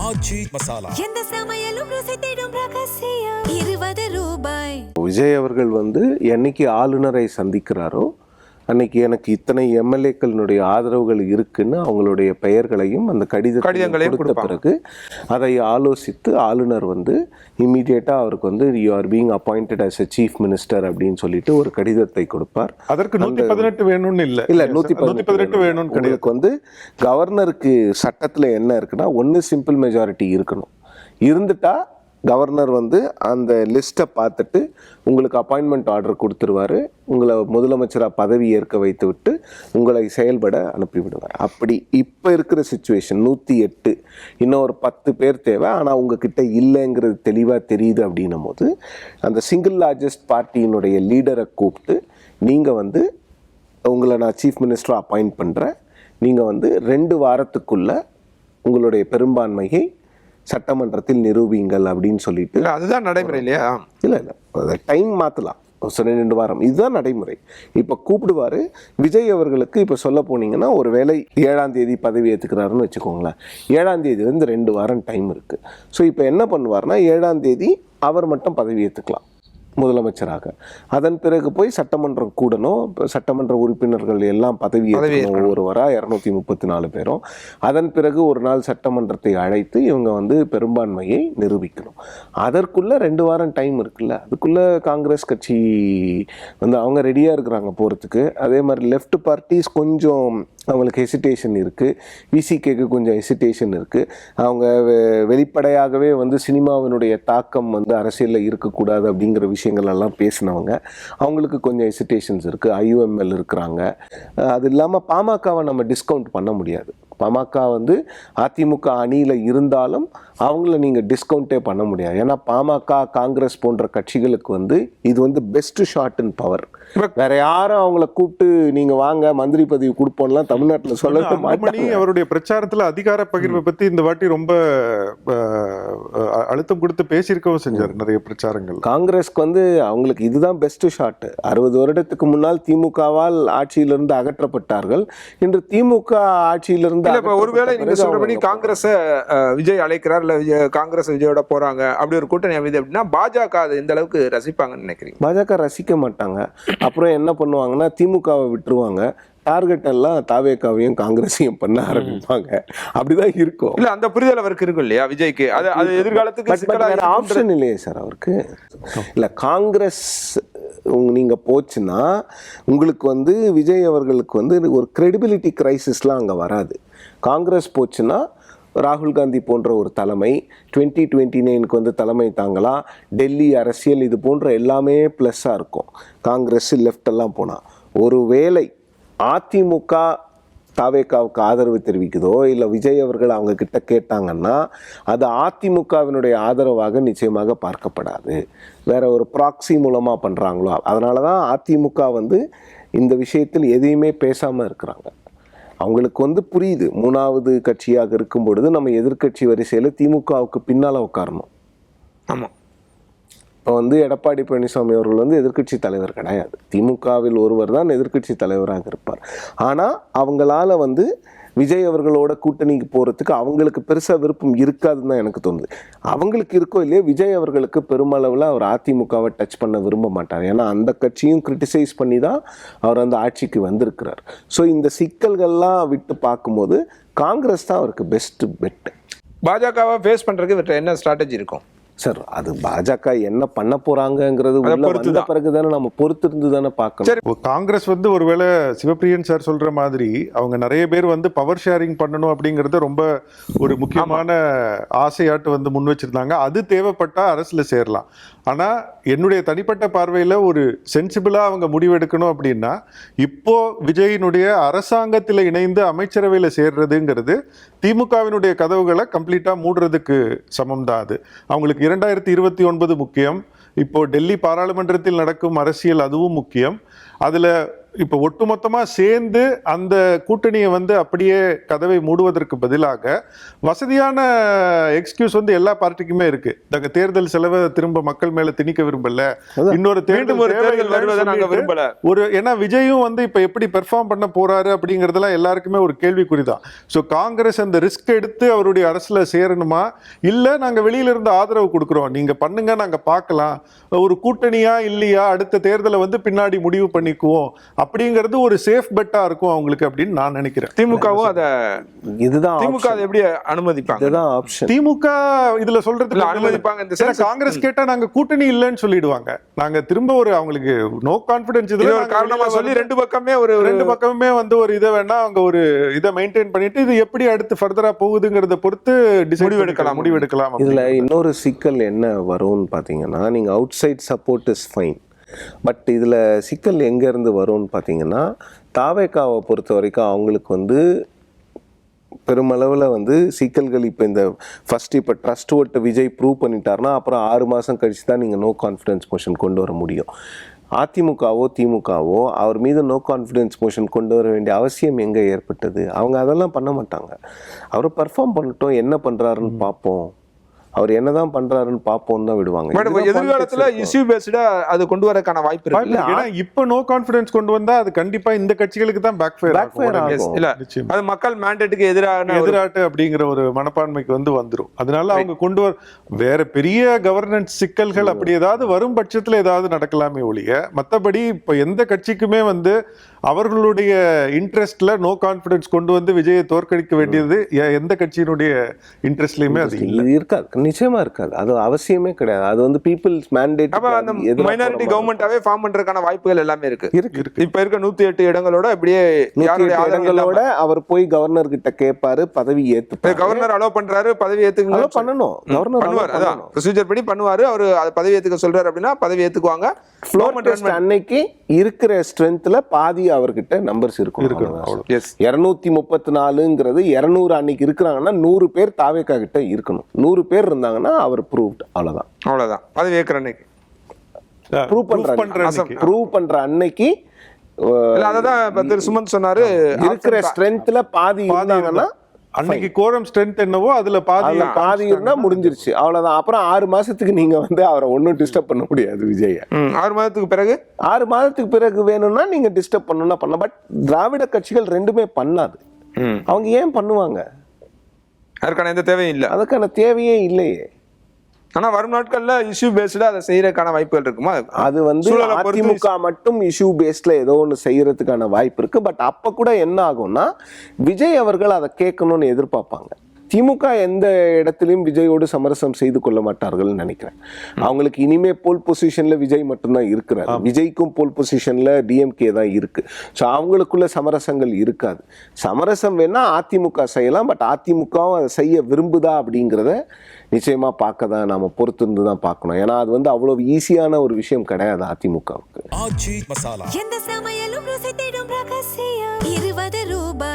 ஆச்சி மசாலா. எந்த சமையலும் ருசி தேடும் ரகசியம் 20 ரூபாய். விஜய் அவர்கள் என்னைக்கு ஆளுநரை சந்திக்கிறாரோ அன்னைக்கு எனக்கு இத்தனை எம்எல்ஏக்களினுடைய ஆதரவுகள் இருக்குன்னு அவங்களுடைய பெயர்களையும் அந்த கடிதங்களையும் கொடுத்த பிறகு அதை ஆலோசித்து ஆளுநர் இமீடியட்டாக அவருக்கு you are being appointed as a chief minister அப்படின்னு சொல்லிட்டு ஒரு கடிதத்தை கொடுப்பார். அதற்கு 118 வேணும்னு இல்லை 118 வேணும்னு உங்களுக்கு கவர்னருக்கு சட்டத்தில் என்ன இருக்குன்னா ஒன்று சிம்பிள் மெஜாரிட்டி இருக்கணும். இருந்துட்டா கவர்னர் அந்த லிஸ்ட்டை பார்த்துட்டு உங்களுக்கு அப்பாயின்மெண்ட் ஆர்டர் கொடுத்துருவார். உங்களை முதலமைச்சராக பதவி ஏற்க வைத்து விட்டு உங்களை செயல்பட அனுப்பிவிடுவார். அப்படி இப்போ இருக்கிற சுச்சுவேஷன் 108 இன்னும் ஒரு 10 பேர் தேவை. ஆனால் உங்ககிட்ட இல்லைங்கிறது தெளிவாக தெரியுது அப்படின்னும் போது அந்த சிங்கிள் லார்ஜஸ்ட் பார்ட்டியினுடைய லீடரை கூப்பிட்டு நீங்கள் உங்களை நான் சீஃப் மினிஸ்டராக அப்பாயிண்ட் பண்ணுறேன். நீங்கள் 2 வாரத்துக்குள்ளே உங்களுடைய பெரும்பான்மையை சட்டமன்றத்தில் நிரூபிங்கள் அப்படின்னு சொல்லிட்டு அதுதான் நடைமுறை இல்லையா? இல்லை டைம் மாற்றலாம் 2 வாரம், இதுதான் நடைமுறை. இப்போ கூப்பிடுவார். விஜய் அவர்களுக்கு இப்போ சொல்ல போனீங்கன்னா ஒரு வேளை 7ஆம் தேதி பதவி ஏற்றுக்கிறாருன்னு வச்சுக்கோங்களேன். 7ஆம் தேதி 2 வாரம் டைம் இருக்குது. ஸோ இப்போ என்ன பண்ணுவார்னா 7ஆம் தேதி அவர் மட்டும் பதவி ஏற்றுக்கலாம் முதலமைச்சராக. அதன் பிறகு போய் சட்டமன்றம் கூடணும். சட்டமன்ற உறுப்பினர்கள் எல்லாம் பதவி ஒவ்வொருவராக 234 பேரும். அதன் பிறகு ஒரு நாள் சட்டமன்றத்தை அழைத்து இவங்க பெரும்பான்மையை நிரூபிக்கணும். அதற்குள்ள 2 வாரம் டைம் இருக்குல்ல, அதுக்குள்ள காங்கிரஸ் கட்சி அவங்க ரெடியாக இருக்கிறாங்க போகிறதுக்கு. அதே மாதிரி லெஃப்ட் பார்ட்டிஸ் கொஞ்சம் அவங்களுக்கு ஹெசிடேஷன் இருக்குது. விசிகேக்கு கொஞ்சம் ஹெசிடேஷன் இருக்குது. அவங்க வெளிப்படையாகவே சினிமாவினுடைய தாக்கம் அரசியலில் இருக்கக்கூடாது அப்படிங்கிற விஷயங்கள் எல்லாம் பேசினவங்க. அவங்களுக்கு கொஞ்சம் ஹெசிடேஷன்ஸ் இருக்குது. IUML இருக்கிறாங்க. அது இல்லாமல் பாமகவை நம்ம டிஸ்கவுண்ட் பண்ண முடியாது. பாமக அதிமுக அணியில் இருந்தாலும் அவங்கள நீங்கள் டிஸ்கவுண்டே பண்ண முடியாது. ஏன்னா பாமக காங்கிரஸ் போன்ற கட்சிகளுக்கு இது பெஸ்ட் ஷாட் இன் பவர். வேற யாரும் அவங்கள கூப்பிட்டு நீங்கள் வாங்க மந்திரி பதவி கொடுப்போம்லாம் தமிழ்நாட்டில் சொல்லவே மாட்டாங்க. அவருடைய பிரச்சாரத்தில் அதிகார பகிர்வை பற்றி இந்த வாட்டி ரொம்ப அழுத்தம் கொடுத்து பேசியிருக்கவும் செஞ்சார் நிறைய பிரச்சாரங்கள். காங்கிரஸ்க்கு அவங்களுக்கு இதுதான் பெஸ்ட் ஷாட். 60 வருடத்துக்கு முன்னால் திமுகவால் ஆட்சியிலிருந்து அகற்றப்பட்டார்கள். இன்று திமுக ஆட்சியிலிருந்து ஒருவேளை நீங்க சொல்றபடி காங்கிரஸ் விஜய் அழைக்கிறார், இல்ல காங்கிரஸ் விஜயோட போறாங்க, அப்படி ஒரு கூட்டணி அமைது அப்படின்னா பாஜக அதை எந்த அளவுக்கு ரசிப்பாங்கன்னு நினைக்கிறீங்க? பாஜக ரசிக்க மாட்டாங்க. அப்புறம் என்ன பண்ணுவாங்கன்னா திமுகவை விட்டுருவாங்க. டார்கெட் எல்லாம் தாவேக்காவையும் காங்கிரஸையும் பண்ண ஆரம்பிப்பாங்க. அப்படிதான் இருக்கும். இல்ல அந்த புரிதல் அவருக்கு இருக்கும் இல்லையா விஜய்க்கு? அது எதிர்காலத்துக்கு ஆப்ஷன் இல்லையே சார் அவருக்கு. இல்ல காங்கிரஸ் நீங்க போச்சுன்னா உங்களுக்கு விஜய் அவர்களுக்கு ஒரு கிரெடிபிலிட்டி கிரைசிஸ்லாம் அங்கே வராது. காங்கிரஸ் போச்சுன்னா ராகுல் காந்தி போன்ற ஒரு தலைமை 2029க்கு தலைமை தாங்கலாம். டெல்லி அரசியல் இது போன்ற எல்லாமே ப்ளஸ்ஸாக இருக்கும். காங்கிரஸ் லெஃப்ட் எல்லாம் போனால் ஒரு வேளை அதிமுக தாவேக்காவுக்கு ஆதரவு தெரிவிக்குதோ இல்லை விஜய் அவர்கள் அவங்க கிட்ட கேட்டாங்கன்னா அது அதிமுகவினுடைய ஆதரவாக நிச்சயமாக பார்க்கப்படாது. வேற ஒரு ப்ராக்சி மூலமாக பண்ணுறாங்களோ அதனால தான் அதிமுக இந்த விஷயத்தில் எதையுமே பேசாமல் இருக்கிறாங்க. அவங்களுக்கு புரியுது 3வது கட்சியாக இருக்கும் பொழுது நம்ம எதிர்கட்சி வரிசையில் திமுகவுக்கு பின்னால் உட்காரணும். ஆமாம். இப்போ எடப்பாடி பழனிசாமி அவர்கள் எதிர்கட்சி தலைவர் கிடையாது. திமுகவில் ஒருவர் தான் எதிர்கட்சி தலைவராக இருப்பார். ஆனால் அவங்களால விஜய் அவர்களோட கூட்டணிக்கு போகிறதுக்கு அவங்களுக்கு பெருசாக விருப்பம் இருக்காதுன்னு தான் எனக்கு தோணுது. அவங்களுக்கு இருக்கோ இல்லையோ விஜய் அவர்களுக்கு பெருமளவில் அவர் அதிமுகவை டச் பண்ண விரும்ப மாட்டார். ஏன்னா அந்த கட்சியும் கிரிட்டிசைஸ் பண்ணி தான் அவர் ஆட்சிக்கு வந்திருக்கிறார். ஸோ இந்த சிக்கல்கள்லாம் விட்டு பார்க்கும்போது காங்கிரஸ் தான் அவருக்கு பெஸ்ட் பெட். பாஜகவை ஃபேஸ் பண்ணுறதுக்கு என்ன ஸ்ட்ராட்டஜி இருக்கும் சார்? அது பாஜக என்ன பண்ண போறாங்கிறது வந்த பிறகு தானே நம்ம பொறுத்திருந்து தானே பார்க்கணும். காங்கிரஸ் ஒருவேளை சிவப்பிரியன் சார் சொல்ற மாதிரி அவங்க நிறைய பேர் பவர் ஷேரிங் பண்ணணும் அப்படிங்கறது ரொம்ப ஒரு முக்கியமான ஆசையாட்டு முன் வச்சிருந்தாங்க. அது தேவைப்பட்டா அரசுல சேரலாம். ஆனா என்னுடைய தனிப்பட்ட பார்வையில ஒரு சென்சிபிளா அவங்க முடிவெடுக்கணும் அப்படின்னா இப்போ விஜயினுடைய அரசாங்கத்தில் இணைந்து அமைச்சரவையில சேர்றதுங்கிறது திமுகவினுடைய கதவுகளை கம்ப்ளீட்டா மூடுறதுக்கு சமம் தான். அது அவங்களுக்கு 2029 முக்கியம். இப்போ டெல்லி பாராளுமன்றத்தில் நடக்கும் அரசியல் அதுவும் முக்கியம். அதில் இப்போ ஒட்டுமொத்தமா சேர்ந்து அந்த கூட்டணியை வந்து அப்படியே கதவை மூடுவதற்கு பதிலாக வசதியான எக்ஸ்கியூஸ் வந்து எல்லா பார்ட்டிக்குமே இருக்கு. நாங்க தேர்தல் செலவை திரும்ப மக்கள் மேல திணிக்க விரும்பல, இன்னொரு மீண்டும் ஒரு தேர்தல் வருவதை நாங்க விரும்பல. ஏன்னா விஜயும் வந்து இப்ப எப்படி பெர்ஃபார்ம் பண்ண போறாரு அப்படிங்கறதெல்லாம் எல்லாருக்குமே ஒரு கேள்விக்குறிதான். ஸோ காங்கிரஸ் அந்த ரிஸ்க் எடுத்து அவருடைய அரசுல சேரணுமா, இல்ல நாங்க வெளியில இருந்து ஆதரவு கொடுக்குறோம், நீங்க பண்ணுங்க, நாங்க பார்க்கலாம், ஒரு கூட்டணியா இல்லையா அடுத்த தேர்தலை வந்து பின்னாடி முடிவு பண்ணிக்குவோம் அப்படிங்கிறது ஒரு சேஃப் பெட்டா இருக்கும் அவங்களுக்கு அப்படின்னு நான் நினைக்கிறேன். திமுகவும் அத இதுதான் திமுக அதை எப்படி அனுமதிப்பாங்க? இதுதான் ஆப்ஷன். திமுக இதுல சொல்றது அனுமதிப்பாங்க. இந்த sense காங்கிரஸ் கேட்டா நாங்க கூட்டணி இல்லைன்னு சொல்லிடுவாங்க. நாங்க திரும்ப ஒரு அவங்களுக்கு நோ கான்பிடன்ஸ் இதுல ஒரு காரணமா சொல்லி ரெண்டு பக்கமே வந்து ஒரு இதை வேணா அவங்க ஒரு இதை மெயின்டைன் பண்ணிட்டு இது எப்படி அடுத்து ஃபர்தரா போகுதுங்கிறத பொறுத்து முடிவெடுக்கலாம். இதுல இன்னொரு சிக்கல் என்ன வரும்னு பாத்தீங்கன்னா, நீங்க outside support is fine, but இதில் சிக்கல் எங்கேருந்து வரும்னு பார்த்தீங்கன்னா, தாவேக்காவை பொறுத்த வரைக்கும் அவங்களுக்கு வந்து பெருமளவில் வந்து சிக்கல்கள் இப்போ இந்த ஃபஸ்ட்டு இப்போ ட்ரஸ்ட் ஓட்டு விஜய் ப்ரூவ் பண்ணிட்டாருன்னா அப்புறம் 6 மாதம் கழிச்சு தான் நீங்கள் நோ கான்ஃபிடன்ஸ் மோஷன் கொண்டு வர முடியும். அதிமுகவோ திமுகவோ அவர் மீது நோ கான்ஃபிடன்ஸ் மோஷன் கொண்டு வர வேண்டிய அவசியம் எங்கே ஏற்பட்டது? அவங்க அதெல்லாம் பண்ண மாட்டாங்க. அவரை பர்ஃபார்ம் பண்ணட்டும், என்ன பண்ணுறாருன்னு பார்ப்போம், அவர் என்னதான் பண்றாருன்னு பாப்போம் தான் விடுவாங்க. எதிர்காலத்துல இஷ்யூ பேஸ்டா அது கொண்டு வரக்கான வாய்ப்பு இருக்கு. ஏன்னா இப்போ நோ கான்ஃபிடன்ஸ் கொண்டு வந்தா அது கண்டிப்பா இந்த கட்சிகளுக்கு தான் பேக் ஃபயர் ஆகும். இல்ல அது மக்கள் மேண்டேட்டுக்கு எதிராட்டு அப்படிங்கிற ஒரு மனப்பான்மைக்கு வந்து வந்துரும். அதனால அவங்க கொண்டு வேற பெரிய கவர்னன்ஸ் சிக்கல்கள் அப்படி ஏதாவது வரும் பட்சத்துல ஏதாவது நடக்கலாமே ஒழிய, மற்றபடி இப்ப எந்த கட்சிக்குமே வந்து அவர்களுடைய இன்ட்ரெஸ்ட்ல நோ கான்ஃபிடன்ஸ் கொண்டு வந்து விஜயை தோற்கடிக்க வேண்டியது எந்த கட்சியினுடைய இன்ட்ரெஸ்ட்லயுமே அது இருக்காது, நிச்சயமா இருக்காது. அது அவசியமே கிடையாது. அது வந்து பீப்புள்ஸ் மேண்டேட். மைனாரிட்டி கவர்மெண்டாவே ஃபார்ம் பண்றதுக்கான வாய்ப்புகள் எல்லாமே இருக்கு. இப்ப இருக்க 108 இடங்களோட அப்படியே இடங்களோட அவர் போய் கவர்னர் கிட்ட கேட்பாரு, பதவி ஏத்து. கவர்னர் அலோவ் பண்றாரு, பதவி ஏத்துக்க பண்ணணும். கவர்னர் பண்ணுவார், அதான் ப்ரொசீஜர் படி பண்ணுவாரு. அவர் பதவி ஏத்துக்க சொல்றாரு அப்படின்னா பதவி ஏத்துக்குவாங்க. அன்னைக்கு இருக்கிற ஸ்ட்ரென்த்ல பாதி அவர்கிட்ட நம்பர்ஸ் இருக்கும். 234ங்கிறது 200 அன்னைக்கு இருக்கிறாங்கன்னா 100 பேர் தாவேக்கா கிட்ட இருக்கணும். 100 பேர் இருந்தாங்கன்னா அவர் ப்ரூவ்ட். அவ்வளவுதான். பதவி ஏற்கிற அன்னைக்கு ப்ரூவ் பண்ற அன்னைக்கு அதான் திரு சுமந்த் சொன்னாரு, இருக்கிற ஸ்ட்ரென்த்ல பாதி இருந்தாங்கன்னா அன்னைக்கு கோரம் ஸ்ட்ரென்த் என்னவோ அதுல பாதி இருந்தா முடிஞ்சிருச்சு, அவ்வளவுதான். அப்புறம் 6 மாசத்துக்கு நீங்க வந்து அவரை ஒன்னும் டிஸ்டர்ப் பண்ண முடியாது விஜய. 6 மாதத்துக்கு பிறகு வேணும்னா நீங்க டிஸ்டர்ப் பண்ணணும்னா பண்ணலாம். பட் திராவிட கட்சிகள் ரெண்டுமே பண்ணாது. அவங்க ஏன் பண்ணுவாங்க? அதற்கான எந்த தேவையும் இல்லை. அதுக்கான தேவையே இல்லையே. ஆனா வரும் நாட்கள்ல இஷ்யூ பேஸ்டா அதை செய்யறதுக்கான வாய்ப்புகள் இருக்குமா? அது வந்து அதிமுக மட்டும் இஷ்யூ பேஸ்ட்ல ஏதோ ஒன்று செய்யறதுக்கான வாய்ப்பு இருக்கு. பட் அப்ப கூட என்ன ஆகும்னா, விஜய் அவர்கள் அதை கேட்கணும்னு எதிர்பார்ப்பாங்க. திமுக எந்த இடத்திலையும் விஜயோடு சமரசம் செய்து கொள்ள மாட்டார்கள் நினைக்கிறேன். அவங்களுக்கு இனிமே போல் பொசிஷன்ல விஜய் மட்டும்தான் இருக்கிறார். விஜய்க்கும் போல் பொசிஷன்ல டிஎம்கே தான் இருக்கு. ஸோ அவங்களுக்குள்ள சமரசங்கள் இருக்காது. சமரசம் வேணா அதிமுக செய்யலாம், பட் அதிமுகவும் அதை செய்ய விரும்புதா அப்படிங்கிறத நிச்சயமா பார்க்க தான் நாம பொறுத்திருந்து தான் பார்க்கணும். ஏன்னா அது வந்து அவ்வளவு ஈஸியான ஒரு விஷயம் கிடையாது அதிமுகவுக்கு. எந்த சமையலும் ருசி தேடும் ரகசியம் 20 ரூபாய்.